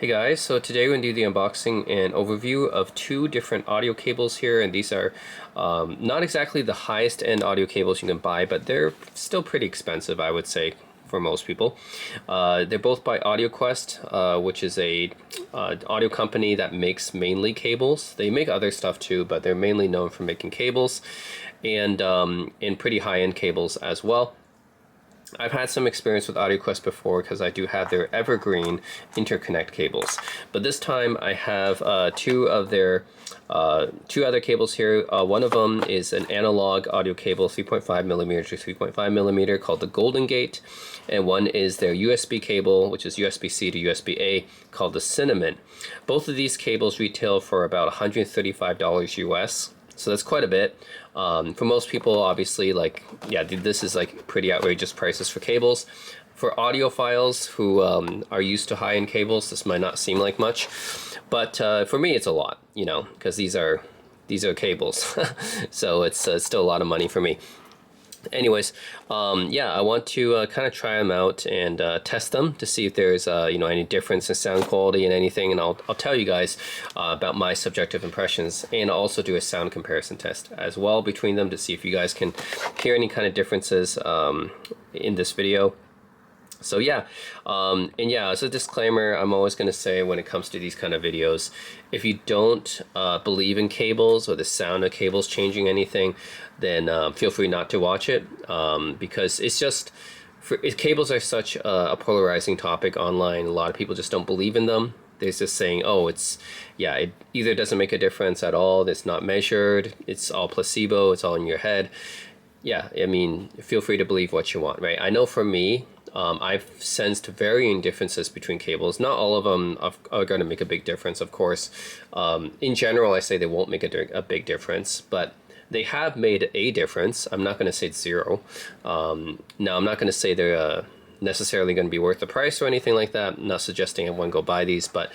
Hey guys, so today we're going to do the unboxing and overview of two different audio cables here, and these are not exactly the highest end audio cables you can buy, but they're still pretty expensive, I would say, for most people. They're both by Audioquest, which is a audio company that makes mainly cables. They make other stuff too, but they're mainly known for making cables and pretty high-end cables as well. I've had some experience with Audioquest before because I do have their evergreen interconnect cables, but this time I have two other cables here. One of them is an analog audio cable, 3.5 millimeter to 3.5 millimeter, called the Golden Gate, and one is their USB cable, which is USB-C to USB-A, called the Cinnamon. Both of these cables retail for about $135 US. So that's quite a bit. For most people, obviously, this is like pretty outrageous prices for cables. For audiophiles who are used to high-end cables, this might not seem like much, but for me, it's a lot, you know, because these are cables, so it's still a lot of money for me. Anyways, yeah, I want to kind of try them out and test them to see if there's any difference in sound quality and anything, and I'll tell you guys about my subjective impressions, and I'll also do a sound comparison test as well between them to see if you guys can hear any kind of differences in this video. So yeah, and yeah, as a disclaimer, I'm always going to say when it comes to these kind of videos, if you don't believe in cables or the sound of cables changing anything, then feel free not to watch it, because it's just, cables are such a polarizing topic online. A lot of people just don't believe in them. They're just saying, oh, it either doesn't make a difference at all, it's not measured, it's all placebo, it's all in your head. Yeah, I mean, feel free to believe what you want, right? I know for me, I've sensed varying differences between cables. Not all of them are going to make a big difference, of course. In general, I say they won't make a big difference, but they have made a difference. I'm not going to say it's zero. Now, I'm not going to say they're necessarily going to be worth the price or anything like that. I'm not suggesting everyone go buy these, but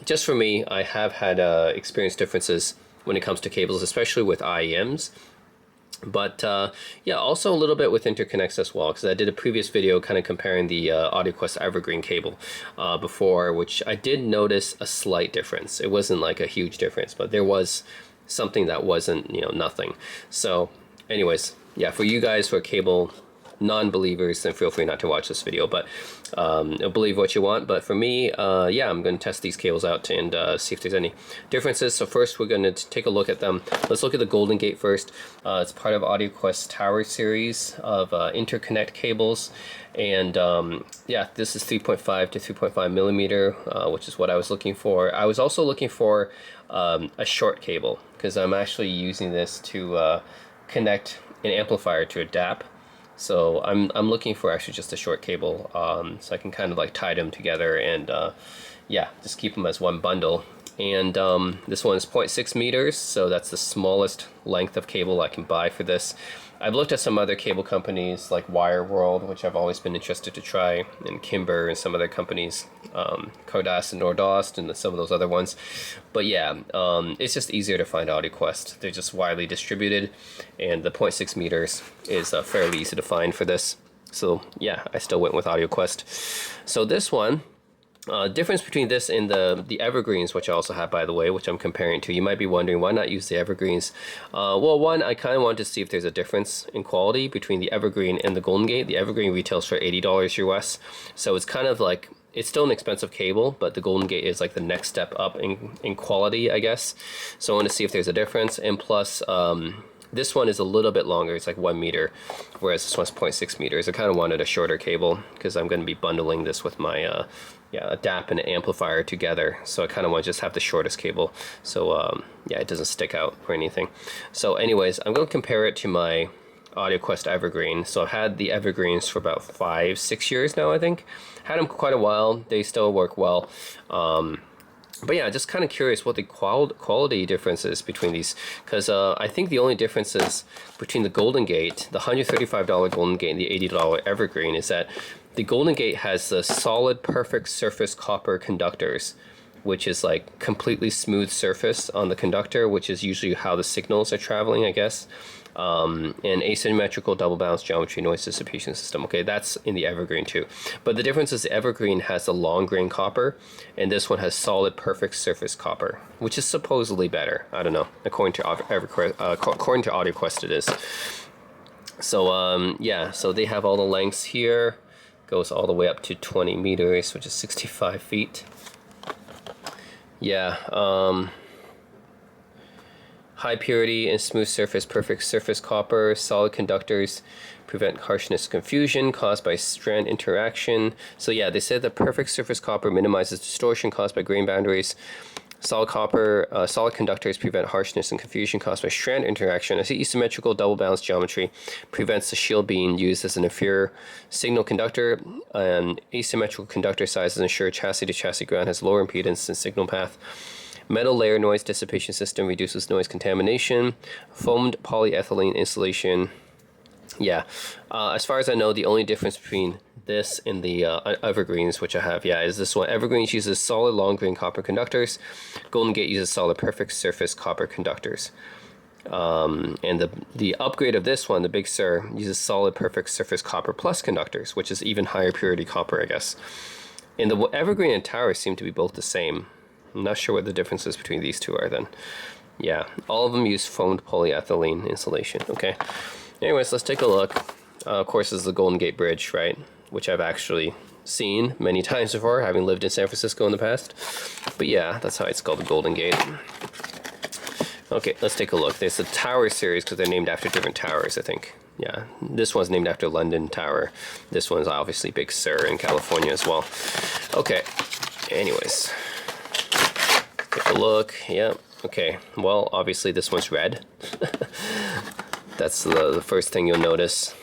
just for me, I have had experienced differences when it comes to cables, especially with IEMs. But yeah, also a little bit with interconnects as well, because I did a previous video kind of comparing the Audioquest Evergreen cable before, which I did notice a slight difference. It wasn't like a huge difference, but there was something that wasn't, nothing. So anyways, yeah, for you guys who are cable non-believers, then feel free not to watch this video, but believe what you want. But for me, yeah, I'm going to test these cables out and see if there's any differences. So first we're going to take a look at them. Let's look at the Golden Gate first. It's part of Audioquest Tower series of interconnect cables, and yeah, this is 3.5 to 3.5 millimeter, which is what I was looking for. I was also looking for a short cable, because I'm actually using this to connect an amplifier to a DAP. So I'm looking for actually just a short cable, so I can kind of like tie them together and yeah, just keep them as one bundle. And this one is 0.6 meters, so that's the smallest length of cable I can buy for this. I've looked at some other cable companies like Wire World, which I've always been interested to try, and Kimber and some other companies, Cardass and Nordost and some of those other ones. But yeah, it's just easier to find Audioquest. They're just widely distributed, and the 0.6 meters is fairly easy to find for this. So yeah, I still went with Audioquest. So this one, difference between this and the Evergreens, which I also have, by the way, which I'm comparing to. You might be wondering, why not use the Evergreens? Well, one, I kind of wanted to see if there's a difference in quality between the Evergreen and the Golden Gate. The Evergreen retails for $80 US, so it's kind of like, it's still an expensive cable, but the Golden Gate is like the next step up in quality, I guess. So I want to see if there's a difference, and plus, this one is a little bit longer. It's like 1 meter, whereas this one's 0.6 meters. I kind of wanted a shorter cable because I'm going to be bundling this with my a DAP and an amplifier together. So I kind of want to just have the shortest cable, so yeah, it doesn't stick out or anything. So anyways, I'm going to compare it to my Audioquest Evergreen. So I've had the Evergreens for about 5-6 years now, I think. Had them quite a while. They still work well. But yeah, just kind of curious what the quality difference is between these, because I think the only differences between the Golden Gate, the $135 Golden Gate, and the $80 Evergreen is that the Golden Gate has the solid, perfect surface copper conductors, which is like completely smooth surface on the conductor, which is usually how the signals are traveling, I guess. And asymmetrical double balanced geometry noise dissipation system. Okay, that's in the evergreen too. But the difference is the evergreen has the long grain copper, and this one has solid perfect surface copper, which is supposedly better. I don't know. According to according to Audioquest, it is. So yeah, so they have all the lengths here. Goes all the way up to 20 meters, which is 65 feet. Yeah. High purity and smooth surface, perfect surface copper, solid conductors, prevent harshness confusion caused by strand interaction. So yeah, they said the perfect surface copper minimizes distortion caused by grain boundaries. Solid copper, solid conductors prevent harshness and confusion caused by strand interaction. As asymmetrical double balanced geometry prevents the shield being used as an inferior signal conductor, and asymmetrical conductor sizes ensure chassis to chassis ground has lower impedance than signal path. Metal layer noise dissipation system reduces noise contamination. Foamed polyethylene insulation. Yeah, as far as I know, the only difference between this and the evergreens, which I have, yeah, is this one. Evergreens uses solid long grain copper conductors. Golden Gate uses solid perfect surface copper conductors. And the upgrade of this one, the Big Sur, uses solid perfect surface copper plus conductors, which is even higher purity copper, I guess. And the evergreen and tower seem to be both the same. I'm not sure what the differences between these two are then. Yeah, all of them use foamed polyethylene insulation. Okay. Anyways, let's take a look. Of course, this is the Golden Gate Bridge, right? Which I've actually seen many times before, having lived in San Francisco in the past. But yeah, that's how it's called, the Golden Gate. Okay, let's take a look. There's the Tower series because they're named after different towers, I think. Yeah, this one's named after London Tower. This one's obviously Big Sur in California as well. Okay, anyways. Take a look. Yeah. Okay. Well, obviously this one's red. That's the first thing you'll notice.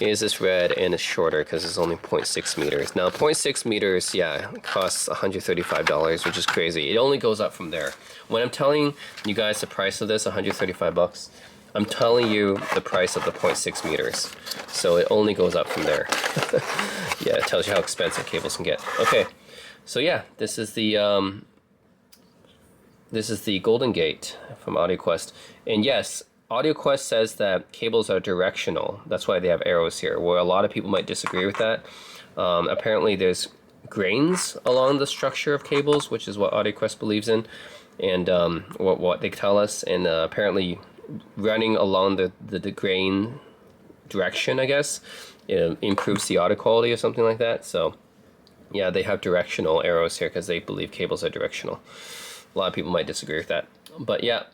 Is this red, and it's shorter because it's only 0.6 meters. Now 0.6 meters, yeah, it costs $135, which is crazy. It only goes up from there. When I'm telling you guys the price of this, $135, I'm telling you the price of the 0.6 meters. So it only goes up from there. Yeah, it tells you how expensive cables can get. Okay. So yeah, this is the Golden Gate from Audioquest, and yes, Audioquest says that cables are directional. That's why they have arrows here. Where a lot of people might disagree with that. Apparently, there's grains along the structure of cables, which is what Audioquest believes in, and what they tell us. And apparently, running along the grain direction, I guess, improves the audio quality or something like that. So. Yeah, they have directional arrows here because they believe cables are directional. A lot of people might disagree with that. But yeah,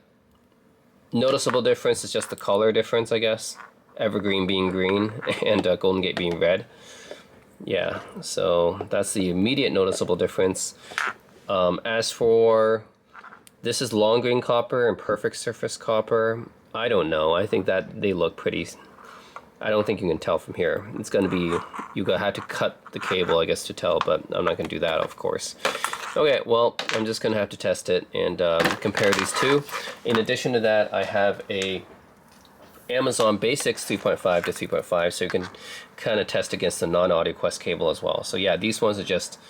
noticeable difference is just the color difference, I guess. Evergreen being green and Golden Gate being red. Yeah, so that's the immediate noticeable difference. As for, this is long grain copper and perfect surface copper. I don't know. I think that they look pretty... I don't think you can tell from here. It's going to be, you have to cut the cable, I guess, to tell, but I'm not going to do that, of course. Okay, well, I'm just going to have to test it and compare these two. In addition to that, I have a Amazon Basics 3.5 to 3.5, so you can kind of test against the non-Audioquest cable as well. So yeah, these ones are just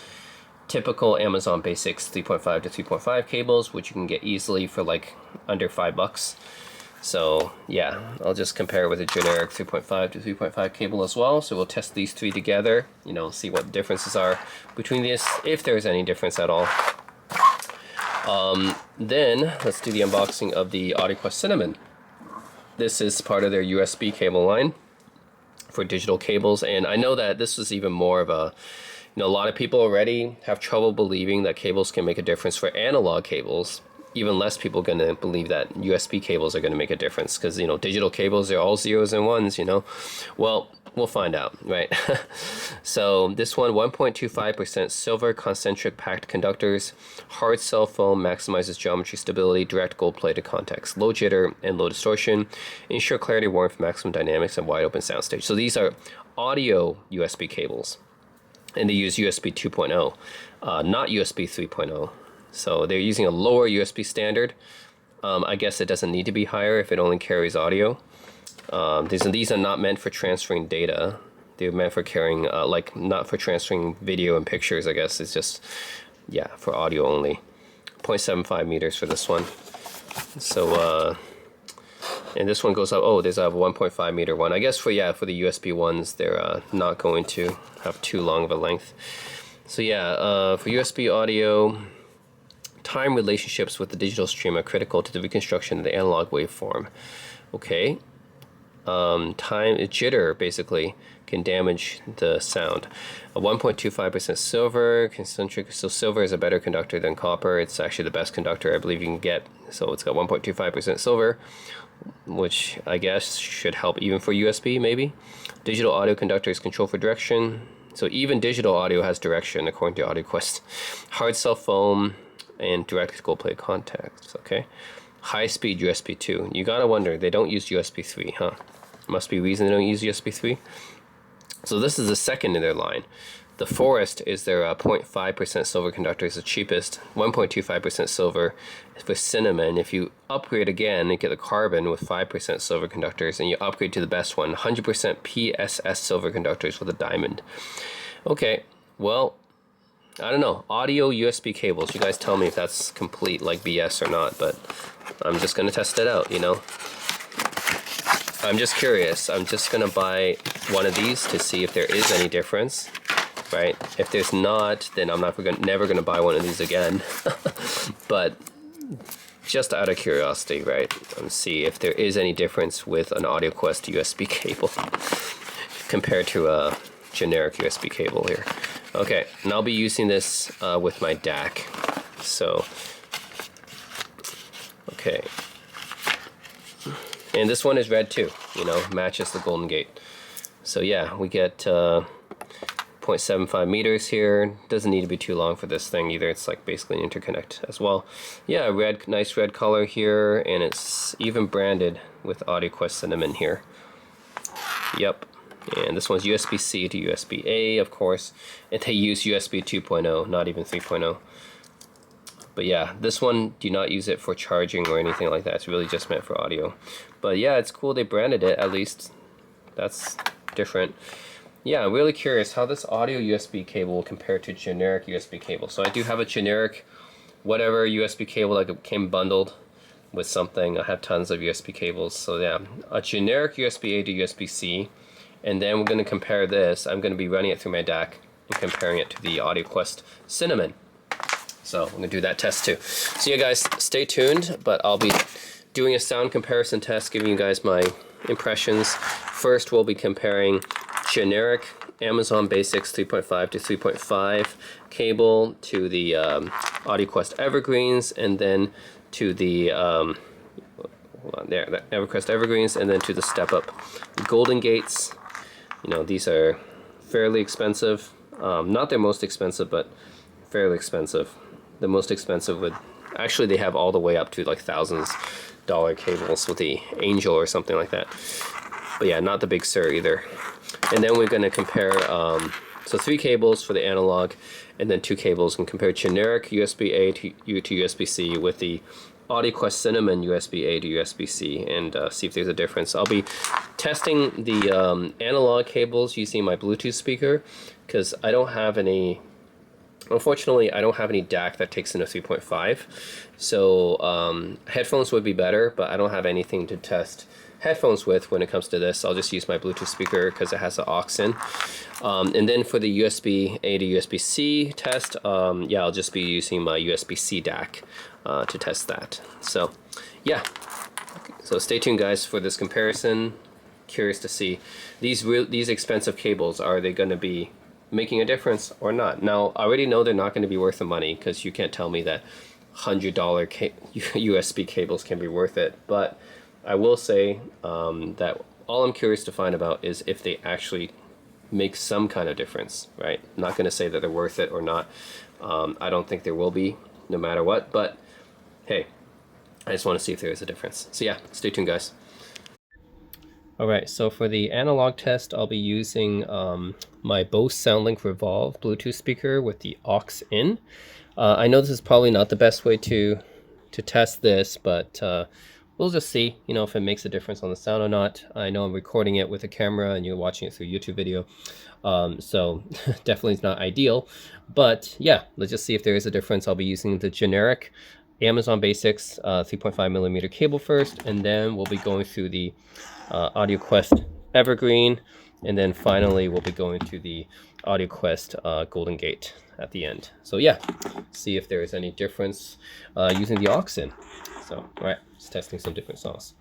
typical Amazon Basics 3.5 to 3.5 cables, which you can get easily for like under $5. So yeah, I'll just compare it with a generic 3.5 to 3.5 cable as well. So we'll test these three together, you know, see what the differences are between these, if there's any difference at all. Then let's do the unboxing of the Audioquest Cinnamon. This is part of their USB cable line for digital cables, and I know that this was even more of a, you know, a lot of people already have trouble believing that cables can make a difference for analog cables. Even less people are going to believe that USB cables are going to make a difference because, you know, digital cables are all zeros and ones, you know. Well, we'll find out, right? So this one, 1.25% silver concentric packed conductors, hard cell foam, maximizes geometry stability, direct gold plated contacts, low jitter and low distortion, ensure clarity, warmth, maximum dynamics, and wide open soundstage. So these are audio USB cables, and they use USB 2.0, not USB 3.0. So they're using a lower USB standard. I guess it doesn't need to be higher if it only carries audio. These are not meant for transferring data. They're meant for carrying, like not for transferring video and pictures, I guess. It's just, yeah, for audio only. 0.75 meters for this one. So, and this one goes up, oh, there's a 1.5 meter one. I guess for, yeah, for the USB ones, they're not going to have too long of a length. So yeah, for USB audio, time relationships with the digital stream are critical to the reconstruction of the analog waveform. Okay. Time jitter basically can damage the sound. A 1.25% silver concentric, so silver is a better conductor than copper. It's actually the best conductor I believe you can get. So it's got 1.25% silver, which I guess should help even for USB maybe. Digital audio conductor is control for direction. So even digital audio has direction according to Audioquest. Hard cell foam and direct gold plate contacts. Okay. High speed USB 2. You gotta wonder, they don't use USB 3, huh? Must be a reason they don't use USB 3. So this is the second in their line. The Forest is their 0.5% silver conductor, is the cheapest. 1.25% silver for Cinnamon. If you upgrade again and get the Carbon with 5% silver conductors, and you upgrade to the best one, 100% PSS silver conductors with a diamond. Okay, well, I don't know. Audio USB cables. You guys tell me if that's complete like BS or not, but I'm just gonna test it out, you know. I'm just curious. I'm just gonna buy one of these to see if there is any difference, right? If there's not, then I'm never gonna buy one of these again. But just out of curiosity, right? See if there is any difference with an Audioquest USB cable compared to a generic USB cable here. Okay, and I'll be using this with my DAC. So, okay. And this one is red too, you know, matches the Golden Gate. So yeah, we get 0.75 meters here. Doesn't need to be too long for this thing either. It's like basically an interconnect as well. Yeah, red, nice red color here, and it's even branded with Audioquest Cinnamon here. Yep. And this one's USB-C to USB-A, of course. And they use USB 2.0, not even 3.0. But yeah, this one, do not use it for charging or anything like that. It's really just meant for audio. But yeah, it's cool they branded it, at least. That's different. Yeah, I'm really curious how this audio USB cable will compare to generic USB cable. So I do have a generic, whatever USB cable that came bundled with something. I have tons of USB cables. So yeah, a generic USB-A to USB-C. And then we're going to compare this. I'm going to be running it through my DAC and comparing it to the Audioquest Cinnamon. So I'm going to do that test too. So yeah, guys, stay tuned, but I'll be doing a sound comparison test, giving you guys my impressions. First, we'll be comparing generic Amazon Basics 3.5 to 3.5 cable to the Audioquest Evergreens, and then to the the Audioquest Evergreens, and then to the Step Up Golden Gates. You know, these are fairly expensive. Not their most expensive, but fairly expensive. The most expensive would actually, they have all the way up to like $1,000 cables with the Angel or something like that. But yeah, not the Big Sur either. And then we're going to compare so 3 cables for the analog, and then 2 cables, and compare generic USB-A to USB-C with the Audioquest Cinnamon USB-A to USB-C, and see if there's a difference. I'll be testing the analog cables using my Bluetooth speaker, because I don't have any. Unfortunately, I don't have any DAC that takes in a 3.5, so headphones would be better, but I don't have anything to test headphones with when it comes to this. I'll just use my Bluetooth speaker because it has an aux in. And then for the USB-A to USB-C test, yeah, I'll just be using my USB-C DAC to test that. So, yeah. So stay tuned, guys, for this comparison. Curious to see these expensive cables. Are they going to be making a difference or not? Now, I already know they're not going to be worth the money, because you can't tell me that $100 USB cables can be worth it. But I will say that all I'm curious to find about is if they actually make some kind of difference, right? I'm not going to say that they're worth it or not. I don't think there will be, no matter what. But hey, I just want to see if there is a difference. So yeah, stay tuned, guys. Alright, so for the analog test, I'll be using my Bose SoundLink Revolve Bluetooth speaker with the aux in. I know this is probably not the best way to test this, but we'll just see, you know, if it makes a difference on the sound or not. I know I'm recording it with a camera and you're watching it through YouTube video, so definitely it's not ideal. But yeah, let's just see if there is a difference. I'll be using the generic Amazon Basics 3.5 millimeter cable first, and then we'll be going through the Audioquest Evergreen, and then finally we'll be going to the Audioquest Golden Gate at the end. So yeah, see if there is any difference using the aux in. So all right, just testing some different songs.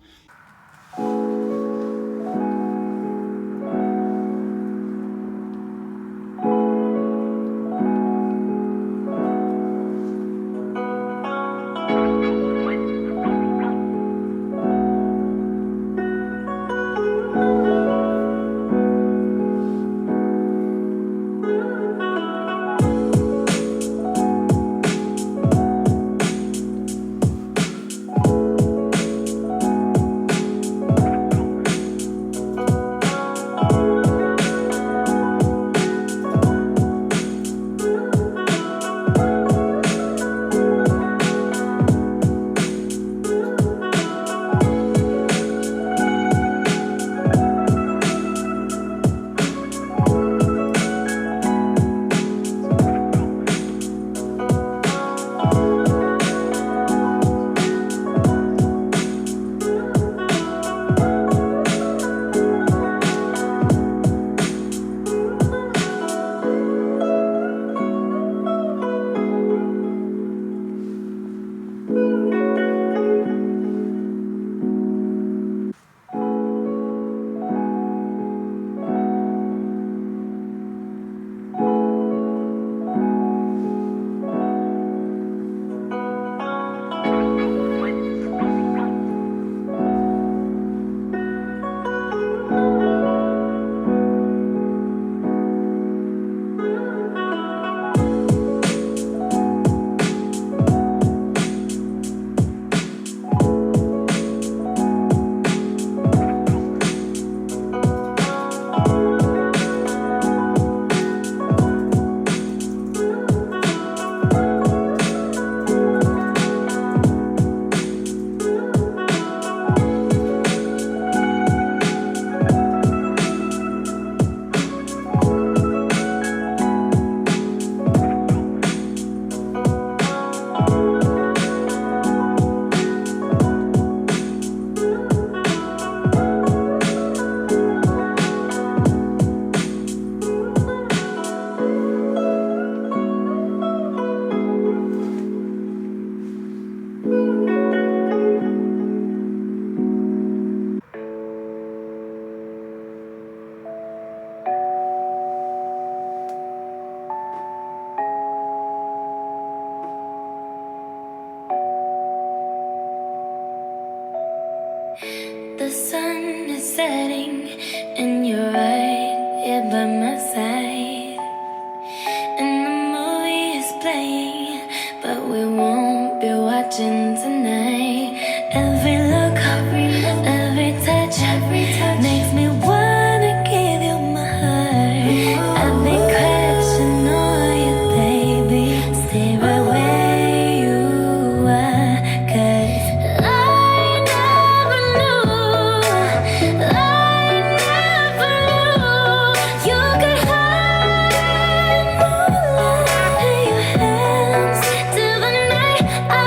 The sun is setting and you're right here by my side, and the movie is playing, but we won't be watching tonight. Every look, every touch makes me wanna give you my heart. I've been crushing on you, baby. Stay right where you are, 'cause I never knew you could hide in your hands till the night I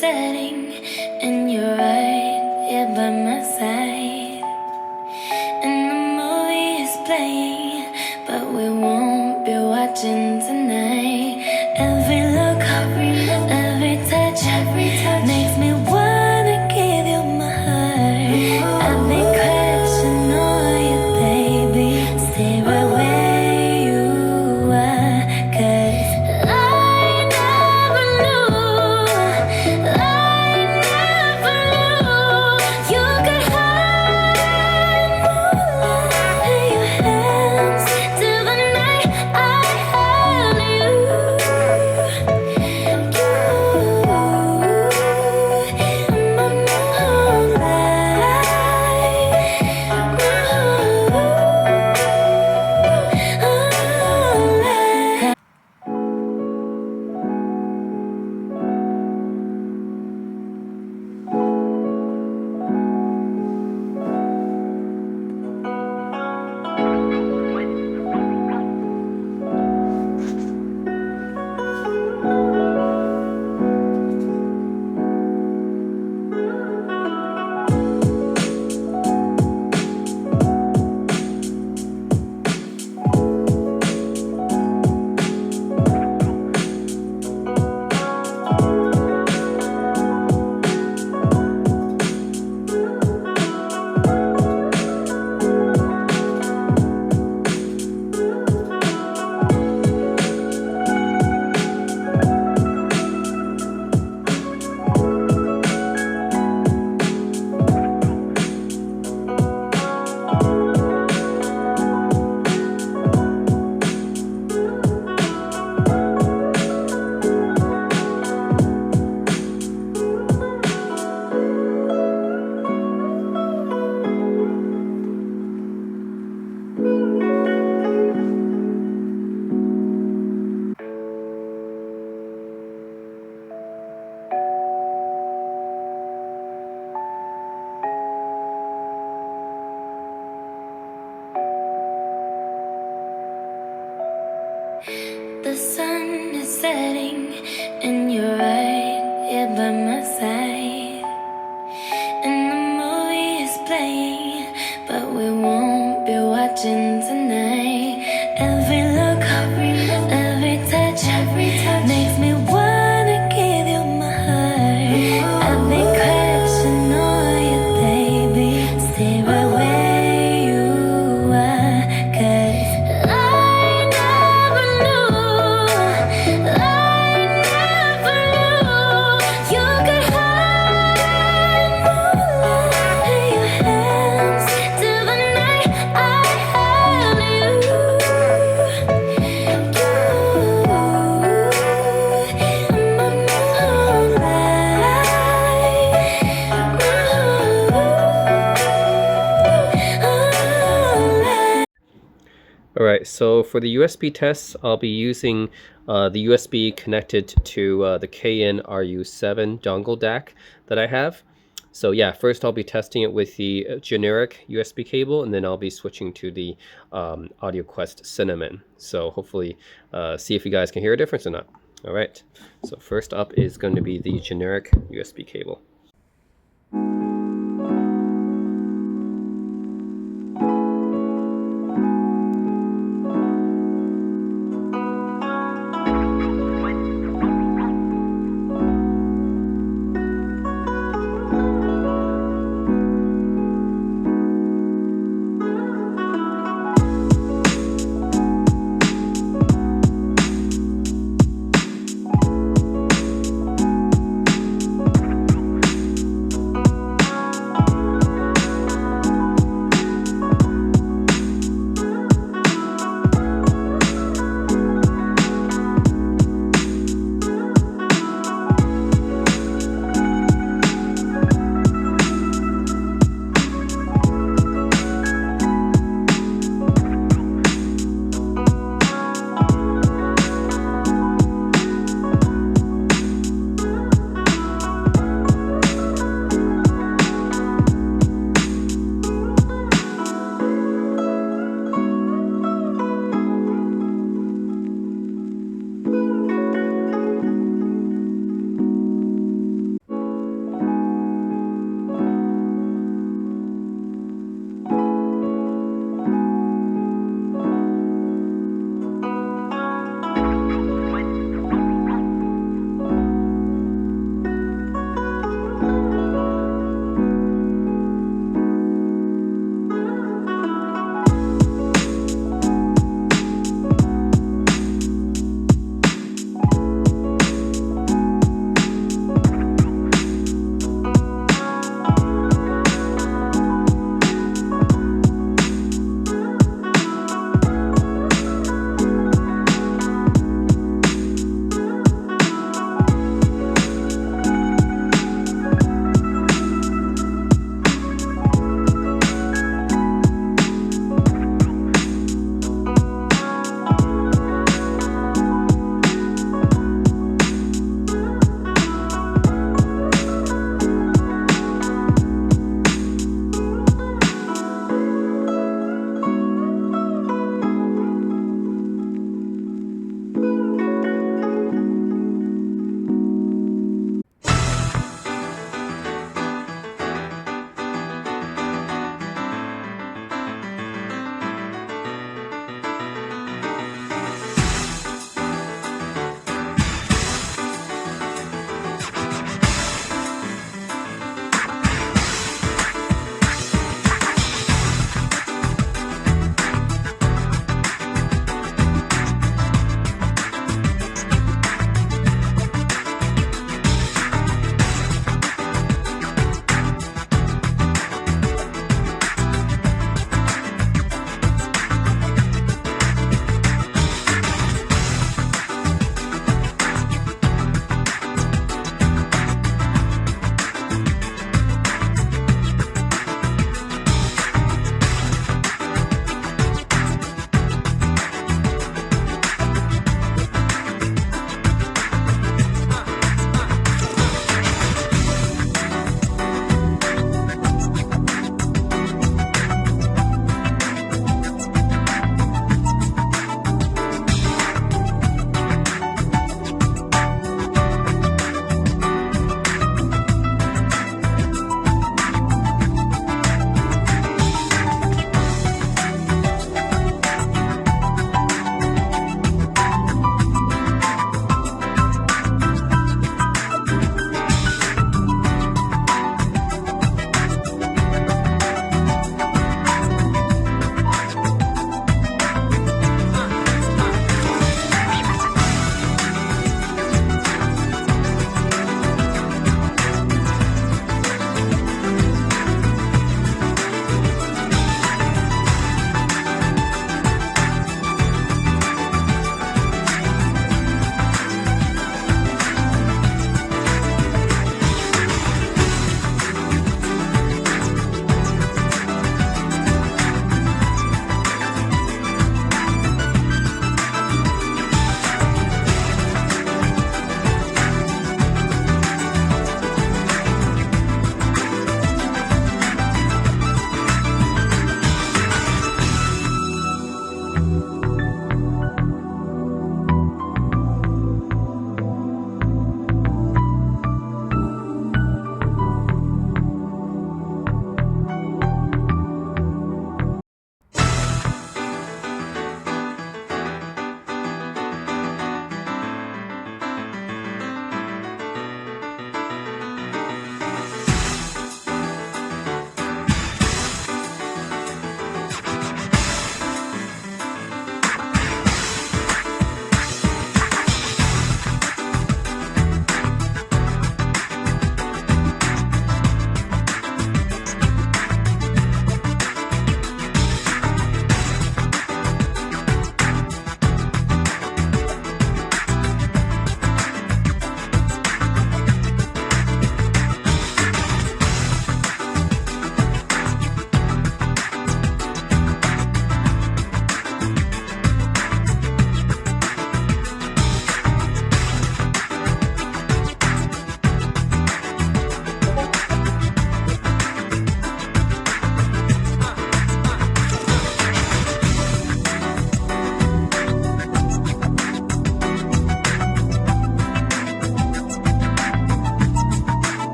setting, and you're right here by my side. And the movie is playing, but we won't be watching tonight. Every look, every touch makes me wanna give you my heart. I've been crashing on you, baby. Stay right where you are, 'cause I never knew, I never knew you could hide in your hands till the night I held you. The sun is setting, and you're right here by my side. And the movie is playing, but we won't be watching tonight. Every look, every touch makes me wanna give you my heart. I've been crashing on you, baby. Stay right where you are, 'cause I never knew, I never knew you could hide in your hands till the night I held you. Alright, so for the USB tests, I'll be using the USB connected to the KN-RU7 dongle DAC that I have. So yeah, first I'll be testing it with the generic USB cable, and then I'll be switching to the Audioquest Cinnamon. So hopefully see if you guys can hear a difference or not. Alright, so first up is going to be the generic USB cable.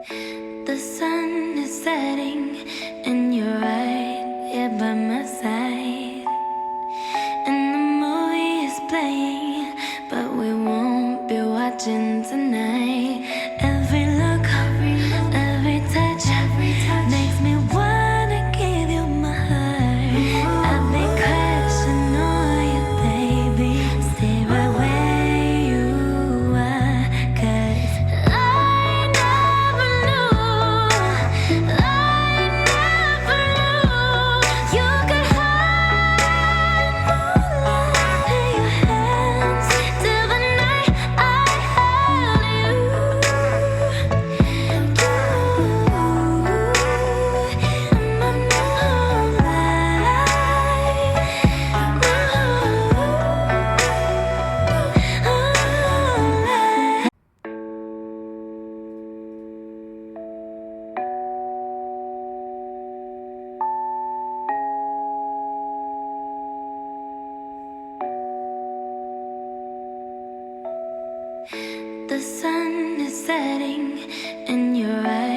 The sun is setting, and you're right here by my side. And the movie is playing, but we won't be watching tonight. Every look, every touch makes me wanna give you my heart. I've been crushing on you, baby. Stay right where you are, 'cause I never knew you could hide moonlight in your hands till the night I held you. The sun is setting, and you're right